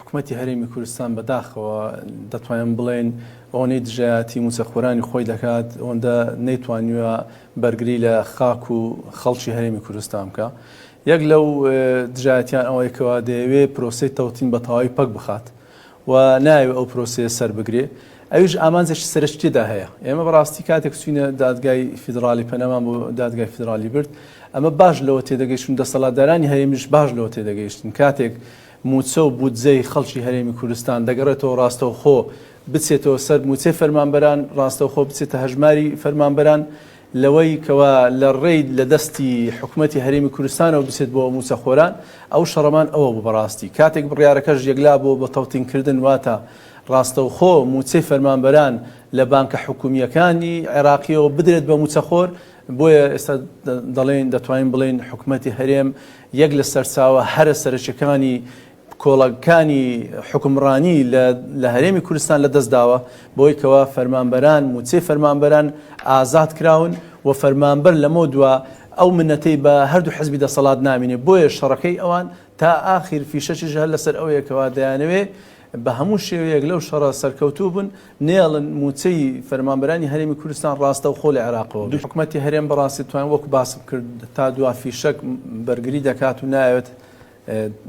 حکوومەتی هەرێمی کوردستان بەداخەوە دەتوانین بڵێن ئەوەی دژایەتی موچەخۆرانی خۆی دەکات ئەوەندە نەیتوانیوە بەرگری لە خاک و خەڵکی هەرێمی کوردستان بکە. یەک لەو دژایەتیان ئەوەیەکەوە دەیەوێت پرۆسەی تەوتین بە تەواوی پەک بخات و ناوێت ئەو پرۆسەیە سەر بگرێ. ئەویش ئامانجێکی سەرشتێدا هەیە. ئێمە بەڕاستی کاتێک چوینە دادگای فیدرالی پەنەمان بۆ دادگای فیدرالی برد، ئەمە باش لەوە تێدەگەیشتن، دەسەڵاتدارانی هەرێمیش باش لەوە تێدەگەیشتن. کاتێک موچە و بودجەی خەڵکی هەرێمی کوردستان دەگەڕێتەوە ڕاستەوخۆ بچێتەوە سەر موچەی فەرمانبەران، ڕاستەوخۆ بچێتە هەژماری فەرمانبەران، لەوەی کەوا لە ڕێی لە دەستی حکوومەتی هەرێمی کوردستانەوە بچێت بۆ موچەخۆران، ئەو شەڕەمان ئەوە بوو بەڕاستی. کاتێک بڕیارەکەش یەکلا بۆ بە تەوتینکردن واتە ڕاستەوخۆ موچەی فەرمانبەران لە بانکە حکوومیەکانی عێراقیەوە بدرێت بە موچەخۆر. بۆیە ئێستا دەڵێن دەتوانین بڵێن حکوومەتی هەرێم یەک لە سەرچاوە هەرە سەرچەکانی کۆڵەکانی حکومڕانی لە هەرێمی کوردستان لە دەستداوە، بۆی کەوا فەرمانبەران موچەی فەرمانبەران ئازاد کراون و فەرمانبەر لەمە دووە ئەو منەتەی بە هەردوو حزبی دەسەڵات نامینێ. بۆیە شەڕەکەی ئەوان تا ئاخیر فیشەشیش هەر لەسەر ئەوەیەکەوە دەیانەوێ بە هەموو شێوەیەک لەو شەڕە سەرکەوتوو بوون، نێڵن موچەی فەرمانبەرانی هەرێمی کوردستان ڕاستەوخۆ لە عێراقەوە. حکوومەتی هەرێم بەڕاستی توان وەکو باسم کرد تا دوا فیشەک بەرگری دەکات و نایەوێت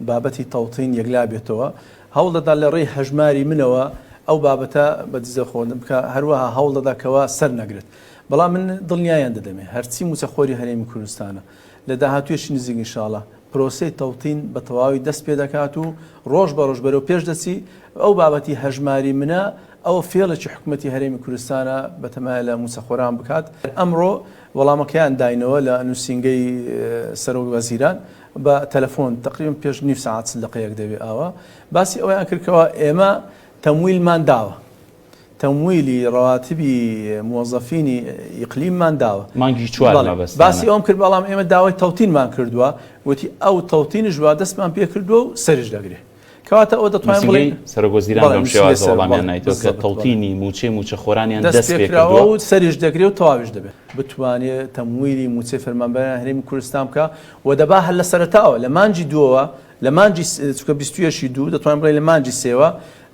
بابەتی تەوتین یەکلا بێتەوە. هەوڵ دەدا لە ڕێی هەژماری منەوە ئەو بابەتە بە دزە خۆن بکە، هەروەها هەوڵ دەداکەوە سەر نەگرێت. بەڵام من دڵنیایان دەدەمێ هەرچی موچەخۆری هەرێمی کوردستانە لە داهاتوێشی نزیک ئینشاڵڵا پرۆسەی تەوتین بە تەواوی دەست پێ دەکات و ڕۆژ بە ڕۆژ بەرەو پێش دەچی. ئەو بابەتی هەژماری منە ئەو فێڵێکی حکوومەتی هەرێمی کوردستانە بەتەمایە لە موچەخۆران بکات. ئەمڕۆ وەڵامەکەیان داینەوە لە نووسینگەی سەرۆک وەزیران بە تەلەفۆن تقریبا پێش نیو ساعت دقەیەک دەوێت ئاوە باسی ئەویان کردکەوە ئێمە تەمویلمان داوە، تەمویلی ڕەواتبی موظفینی ئیقلیممان داوە، مانگی چوار باسی ئەوم کرد، بەڵام ئێمە داوای تەوتینمان کردووە، وتی ئەو تەوتینش وا دەستمان پێ کردووە و سەرش دەگرێت. کەواتە ئەو دەتوانین بڵێن سەرۆک وەزیران بەم شێوازە وەڵامیان نایتەوە کە تەوتینی موچەخۆرانیان دەست پێ کراوە و سەرش دەگرێت و تەواویش دەبێت بتوانێت تەمویلی موچەی فەرمانبەرانی هەرێمی کوردستان بکە و دەبا هەر لە سەرەتاوە لە مانجی دووەوە، لە مانجی 22 دەتوانین بڵێن لە مانجی سێوە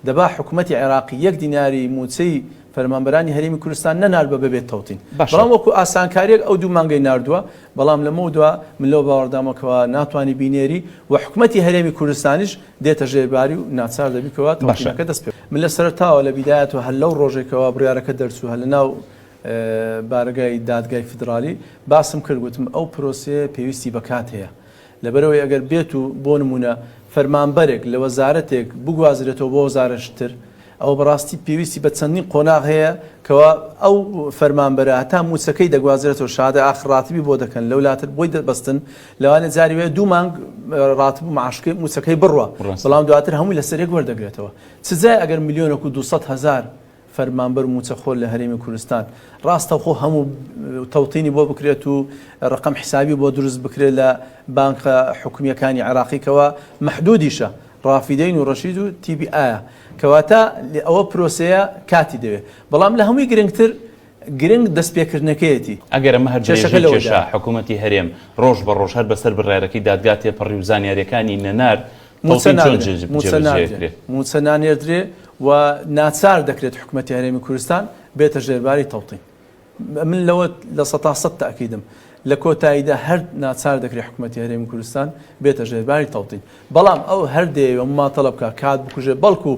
دەبا حکوومەتی عێراقی 1 دیناری موچەی فەرمانبەرانی هەرێمی کوردستان نەنار بە بەبێت تەوتین. بەڵام وەکو ئاسانکاریەک ئەو دوو مانگەی ناردووە، بەڵام لەمە دووە من لەو باوەڕدامەکەوە ناتوانانی بینێری و حکوومەتی هەرێمی کوردستانیش دێتە ژێرباری و ناچار دەبیکەوە تەوتینەکە دەست پێ. من لە سەرەتاوە لە بیدایەتەوە هەر لەو ڕۆژێکەوە بڕیارەکە دەرچوو هەر لەناو بارگای دادگای فیدرالی باسم کرد، گوتم ئەو پرۆسەیە پێویستی بەکات هەیە، لەبەرەوەی ئەگەر بێت و بۆ نمونە فەرمانبەرێک لە وەزارەتێک بگوازرێتەوە بۆ وەزارەتتر، ئەو بەڕاستی پێویستی بە چەندین قۆناغ هەیە کەوا ئەو فەرمانبەرە هەتا موچەکەی دەگوازرێتەوە شادە ئاخراتبی بۆ دەکەن لەولاتر بۆی دەبەستن، لەوانێت جاری وێ 2 مانگ ڕاتب و معاشقی موچەکەی بڕوە، بەڵام دواتر هەمووی لەسەرێک وەردەگرێتەوە. چجای ئەگەر 1,200,000 فەرمانبەر و موچەخۆر لە هەرێمی کوردستان ڕاستەوخۆ هەموو تەوتینی بۆ بکرێت و ڕقم حسابی بۆ دروست بکرێت لە بانکە حکوومیەکانی عێراقیکەوە مەحدودیشە، ڕافیدەین و ڕەشید و تیبی ئایا، کەواتە ئەوە پرۆسەیە کاتی دەوێت. بەڵام لە هەمووی گرنگتر گرنگ دەستپێکردنەکەیەتی. ئەگەر ئەمە هەرجێشە حکوومەتی هەرێم ڕۆژ بە ڕۆژ هەر بەسەر بڕیارەکەی دادگا تێپەڕی و زانیاریەکانی نەنار موچە نانێردرێ و ناچار دەکرێت حکوومەتی هەرێمی کوردستان بێتە ژێرباری تەوتین. من لەوە لە 100% تاکیدم لە کۆتاییدا هەر ناچار دەکرێت حکوومەتی هەرێمی کوردستان بێتە ژێرباری تەوتین. بەڵام ئەو هەردەیەوە ماتەڵە بکە کات بکوژێ، بەڵکو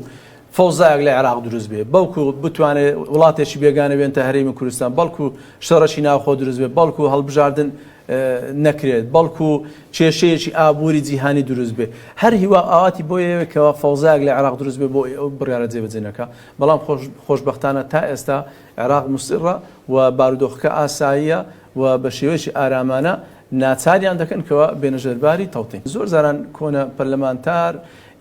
فەوزایەک لە عێراق دروست بێ، بەڵکو بتوانێت وڵاتێکی بێگانە بێنتە هەرێمی کوردستان، بەڵکو شەڕەشی ناوخۆ دروست بێ، بەڵکو هەڵبژاردن نەکرێت، بەڵکو کێشەیەکی ئابووری جیهانی دروست بێ. هەر هیوا ئاواتی بۆیەوەکەوە فەوزایەک لە عێراق دروست بێ بۆ ئەو بڕیارە جێبەجێنەکە. بەڵام خۆشبەختانە تا ئێستا عێراق مستقرە و بارودۆخەکە ئاساییە و بە شێوەیەکی ئارامانە ناچاریان دەکەن کەوە بێنە ژێرباری تەوتین. زۆر زاران کۆنە پەرلەمانتار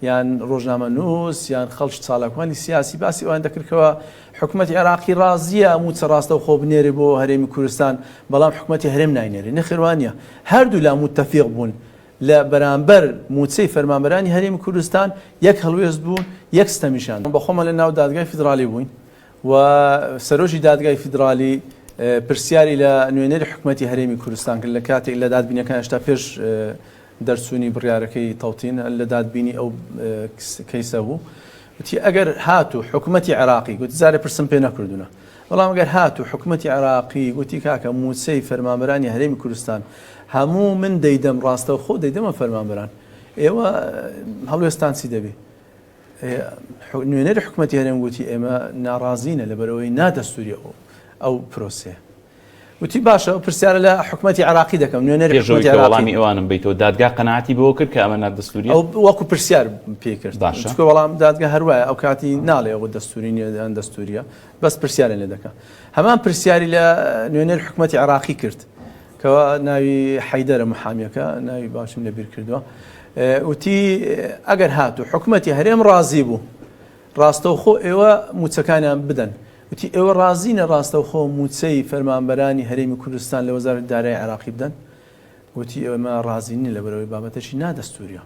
یان ڕۆژنامە نووس یان خەڵک چالاکوانی سیاسی باسی ئەوان دەکردکەوە حکوومەتی عێراقی ڕازیە موچە ڕاستەوخۆ بنێرێ بۆ هەرێمی کوردستان، بەڵام حکوومەتی هەرێم ناینێرێ. نەخێوانیە، هەردوو لا متتەفیق بوون لە بەرامبەر موچەی فەرمانبەرانی هەرێمی کوردستان، یەک هەڵوێست بوون، یەک ستەمیشان. بەخۆمە لە ناو دادگای فیدرالی بووین و سەرۆژی دادگای فیدرالی پرسیاری لە نوێنەری حکوومەتی هەرێمی کوردستان کرد لە کاتێک لە دادبینەکان هێشتا پێش دەرچوونی بڕیارەکەی تەوتین لە دادبینی ئەو کەیسە بوو وتی ئەگەر هاتو حکوومەتی عێراقی گوتی زارێ پرسم پێ نەکردوونە بەڵام ئەگەر هاتو حکوومەتی عێراقی گوتی کاکە موچەی فەرمانبەرانی هەرێمی کوردستان هەموو من دەیدەم ڕاستەوە خۆ دەیدەمە فەرمانبەران ئێوە هەڵوێستان چی دەبێ نوێنەری حکوومەتی هەرێم گوتی ئێمە ناڕازینە لەبەرەوەی نادەستوری ئەو پرۆسێ وتی باشە پرسیارە لە حکوومەتی عراقی دەکەم نوێنەری حکوومەتی عراقی ئەوانم بیتەوە دادگا قەناعەتی بەوە کرد کە ئەمە نادەستوریە ئەو وەکو پرسیار پێ کرد چکە وەڵام دادگا هەروایە ئەو کاتی ناڵێ ئەوە دەستوری نیە دەستوریە بەس پرسیارە لێ دەکەم هەمان پرسیاری لە نوێنەری حکوومەتی عراقی کرد کەەوە ناوی حەیدەرە محامیەکە ناوی باشم لەبیر کردووە وتی ئەگەر هاتو حکوومەتی هەرێم ڕازی بوو ڕاستەوخۆ ئێوە موچەکانیان بدەن وتی ئێوە ڕازینە ڕاستەوخۆ موچەی فەرمانبەرانی هەرێمی کوردستان لە وەزارەتی دارایی عێراقی بدەن وتی ئێمە ڕازینی لەبەرەوەی بابەتەشی نادەستوریە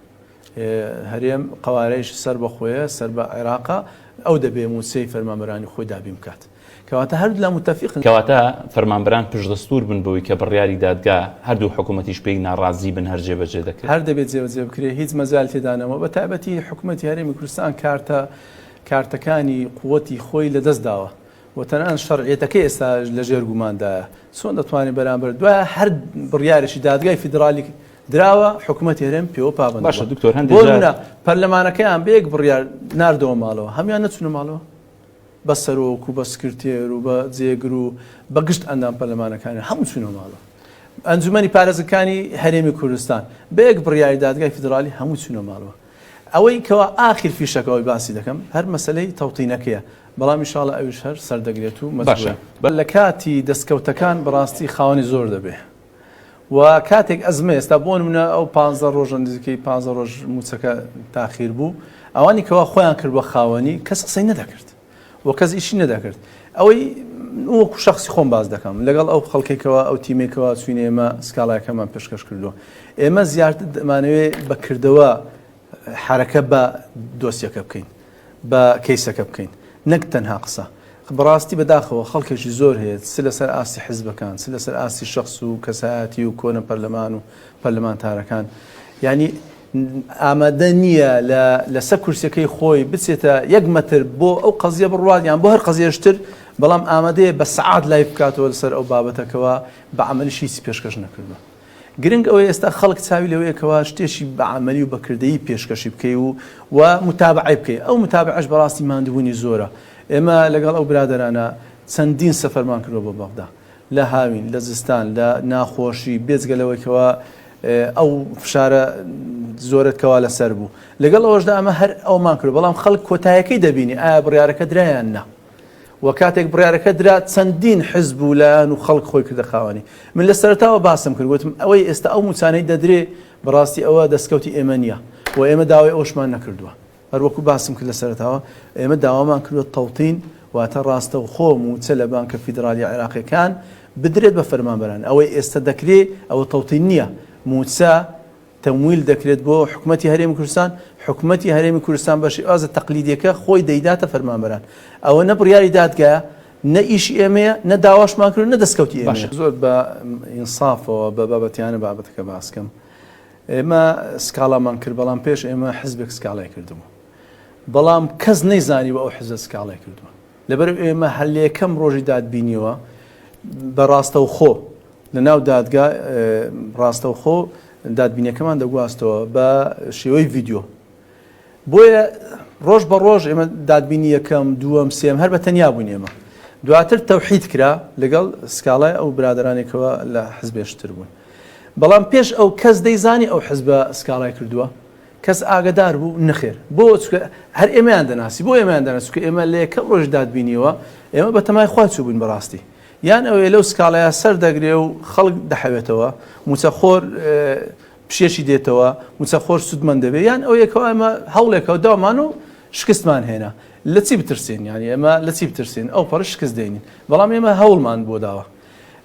هەرێم قوارەیش سەر بە خۆیە سەر بە عێراقا ئەو دەبێ موچەی فەرمانبەرانی خۆی دابین بکات کەواتە هەردوو لا متفقن کەواتە فەرمانبەران پشتدەستور بن بۆی کە بڕیاری دادگا هەردوو حکوومەتیش پێی ناڕازی بن هەر جێبەجێ دەکرێت هەر دەبێت جێبەجێ بکرێت هیچ مەجال تێدانەوە بە تایبەتی حکوومەتی هەرێمی کوردستان کارتەکانی قووەتی خۆی لەدەست داوە و تەنان شەرعیەتەکەی ئێستا لەژێر گوماندایە چۆن دەتوانێت بەرامبەر دوایە هەر بڕیارێکی دادگای فیدرالی دراوە حکوومەتی هەرێم پێوە پابند باشە دکتۆر هەندێک بۆ پەرلەمانەکەیان بەیەک بڕیار ناردەوە ماڵەوە هەمیان نەچونە ماڵەوە بە سەرۆک و بە سکرتێر و بە جێگر و بە گشت ئەندام پەرلەمانەکانی هەموو چونە ماڵەوە ئەنجومەنی پارێزەکانی هەرێمی کوردستان بەیەک بڕیاری دادگای فیدرالی هەموو چونە ماڵەوە ئەوەی کەوا ئاخر فیشەکەەوەی باسی دەکەم هەر مەسلەی تەوتینەکەیە بەڵام ئینشاڵڵا ئەویش هەر سەردەگرێت و مەباشە لە کاتی دەستکەوتەکان بەڕاستی خاوەنی زۆر دەبێ و کاتێک ئەزمە ئێستا بۆ نمونە ئەو 15 ڕۆژ نزیکەی 15 ڕۆژ موچەکە تاخیر بوو ئەوانی کەوا خۆیان کرد بە خاوەنی کەس قسەی نەدەکرد و کەس ئیشی نەدەکرد ئەوەی وەکو شخصی خۆم باز دەکەم لەگەڵ ئەو خەڵکێکەوە ئەو تیمێکەوە چوینە ئێمە سکاڵایەکەمان پێشکەش کردووە ئێمە زیاتر دەمانەوێت بەکردەوە حرەکە بە دۆسیەکە بکەین بە کەیسەکە بکەین نەک تەنها قسە بەڕاستی بەداخەوە خەڵکێکی زۆر هەیە س لەسەر ئاسی حیزبەکان س لەسەر ئاسی شخص و کەسایەتی و کۆنە پەرلەمان و پەرلەمانتارەکان یعنی ئامادە نییە لەسەر کورسەکەی خۆی بچێتە 1 مەتر بۆ ئەو قەزیە بڕوات یان بۆ هەر قەزیەشتر بەڵام ئامادەیە بە سەعات لای بکاتەوە لەسەر ئەو بابەتەکەەوە بە عەمەلیش هیچ پێشکەش نەکردووە گرنگ ئەوەی ئێستا خەڵک چاوی لەوەیەکەوە شتێکی بە عەمەلی و بەکردەیی پێشکەشی بکەی و متابعی بکەی ئەو متابعەش بەڕاستی ماندوونی زۆرە ئێمە لەگەڵ ئەو برادەرانە چەندین سەفەرمان کردووە بۆ بەغدا لە هاوین لە زستان لە ناخۆشی بێجگەلەوەیکەوە ئەو فشارە زۆرتکەوا لەسەر بوو لەگەڵ ئەوەشدا ئەمە هەر ئەومان کرد بەڵام خەڵک کۆتایەکەی دەبینی ئایا بڕیارەکە درایان نا و کاتێک بڕیارەکە درا چەندین حزب و لایەن و خەڵک خۆی کردە خاوەنی من لە سەرتاوە باسم کرد وتم ئەوەی ئێستا ئەو موچانەی دەدرێ بەڕاستی ئەوە دەستکەوتی ئێمە نییە و ئێمە داوای ئەوشمان نەکردووە هەروەکو باسم کرد لە سەرتاوە ئێمە داوامان کردوە تەوتین واتە ڕاستە و خۆ موچە لە بانکە فیدرالی عێراقیەکان بدرێت بە فەرمانبەران ئەوەی ئێستا دەکرێت ئەوە تەوتین نییە موچە تەمویل دەکرێت بۆ حکوومەتی هەرێمی کوردستان حکوومەتی هەرێمی کوردستان بەشی ئازە تەقلیدیەکە خۆی دەیداتە فەرمانبەران ئەوە نە بڕیاری دادگایە نە ئیشی ئێمەیە نە داواشمان کرد نە دەستکەوتی ئێمە زۆر بە ئینسافەوە بە بابەتیانە بابەتەکە باسکەم ئێمە سکاڵامان کرد بەڵام پێش ئێمە حزبێک سکاڵای کردبوو بەڵام کەس نەیزانی بە ئەو حزب سکاڵای کردووە لەبەر ئێمە هەلێکەم ڕۆژی دادبینیەوە بە ڕاستەوخۆ لە ناو دادگا ڕاستەوخۆ دادبینیەکەمان دەگواستەوە بە شێوەی ڤیددیۆ بۆیە ڕۆژ بە ڕۆژ ئێمە دادبینی یەکەم دووەم سێم هەر بە تەنیا بوون ئێمە دواتر تەوحید کرا لەگەڵ سکاڵای ئەو برادرانێکەوە لە حزبێشتر بوون بەڵام پێش ئەو کەس دەیزانی ئەو حزبە سکاڵای کردووە کەس ئاگدار بوو نەخێر بۆ هەر ئێمەیان دەناسی بۆ ئێمەیان دەناسی کە ئێمە لە یەکەم ڕۆژ دادبینیەوە ئێمە بە تەمای خوا چوو بووین بەڕاستی یان ئەوێ لەو سکاڵەیە سەر دەگرێ و خەڵک دەحەوێتەوە موچەخۆر پشێشی دێتەوە موچەخۆر سودمەند دەبێت یان ئەو یەکەوە ئەمە هەوڵێکەوە داوامان و شکستمان هێنا لە چی بترسین یانی ئێمە لە چی بترسین ئەو پەڕ شکست دێنین بەڵام ئێمە هەوڵمان بۆ داوە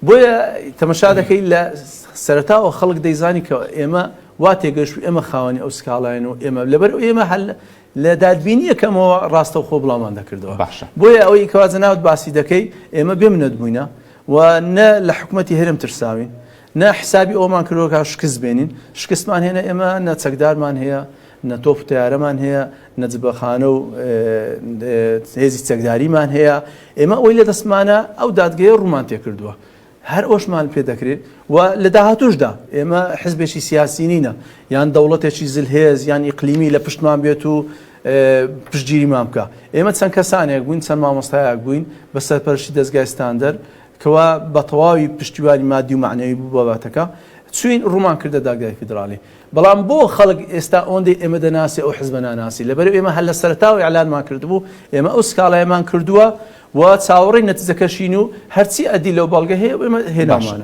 بۆیە تەمەشا دەکەی لە سەرەتاوە خەڵک دەیزانی کە ئێمە وا تێگەشت و ئێمە خاوەنی ئەو سکاڵایەن و ئێمە لەبەر ئێمە هەل لە دادبینی یەکەمەوە ڕاستە و خۆ بڵاومان دەکردەوە بۆیە ئەوەی کەوازە ناوت باسی دەکەی ئێمە بێ منەت بووینە و نە لە حکوومەتی هەرێم ترساوین نا حسابی ئەومان کردوکە شکست بێنین شکستمان هێنا ئێمە نە چەکدارمان هەیە نە تۆپ تیارەمان هەیە نەجبەخانە و هێزی چەکداریمان هەیە ئێمە ئەوی لە دەستمانە ئەو دادگەیە ڕوومان تێ کردووە هەر ئەوشمان پێ دەکرێت و لە داهاتوشدا ئێمە حزبێکی سیاسی نینە یان دەوڵەتێکی زلهێز یان ئیقلیمی لە پشتمان بێت و پشتگیریمان بکە ئێمە چەند کەسانێک بووین چەند مامۆستایەک بووین بە سەرپەرشتی دەستگای ستاندەر کەوا بە تەواوی پشتیوانی مادی و معنەوی بوو بابەتەکە چوین ڕوومان کردە دادگای فیدرالی بەڵام بۆ خەڵک ئێستا ئەوەندەی ئێمە دەناسی ئەو حزبە ناناسی لەبەرەوە ئێمە هەر لە سەرەتاوی ئەعلانمان کردبوو ئێمە ئەو سکاڵایەمان کردووە و چاوەڕێی نەتیجەکەشین و هەرچی ئەدی لەو بەڵگە هەیە ئێمە هێناوانە